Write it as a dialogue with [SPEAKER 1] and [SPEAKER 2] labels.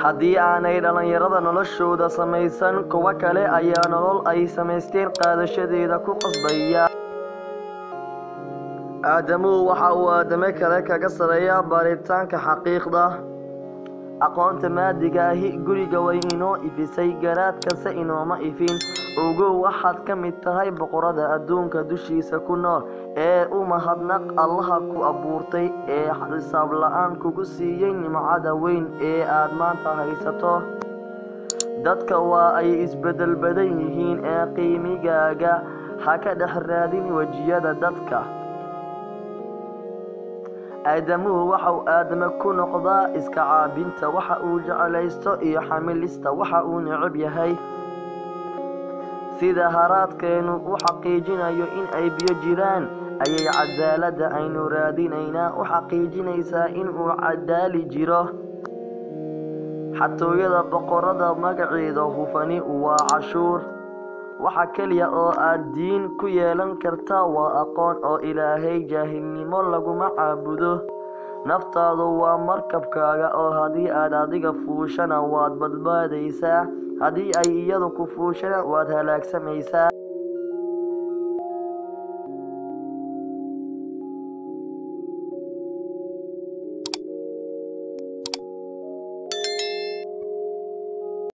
[SPEAKER 1] haddii aanay dhalinyarada noloshooda samaysan kuwa kale ayaa nolol ay samaysteen qaadashadeeda ku qasbaya. aadamuhu waxa uu aadame kale kaga sareeyaa baaritaanka xaqiiqda. aqoonta maadiga ahi guriga way inoo ifisay, garaadkase inooma ifin. ogow waxaad ka mid tahay boqorada adduunka dushiisa ku nool ee u mahadnaq allaha ku abuurtay ee xisaab la'aan kugu siiyey nimcada weyn ee aad maanta haysato. dadka waa ay isbedel badan yihiin ee qiimigaaga ha ka dhex raadin wejiyada dadka. aadamuhu waxa uu aadame ku noqdaa iska caabinta waxa uu jecelaysto iyo xamilista waxa uu neceb yahay. sida haraadkeenu u xaqiijinayo in ay biyo jiraan ayay cadaaladda aynu raadinaynaa u xaqiijinaysaa in uu cadaali jiro. xatooyada boqorada magaceeda hufani waa cashuur. waxa keliya oo aad diin ku yeelan kartaa waa aqoon oo ilaahay jaahilnimo laguma caabudo. naftaadu waa markabkaaga oo haddii aad adiga fuushana waad badbaadaysaa, haddii ay iyadu ku fuushana waad halaagsamaysaa.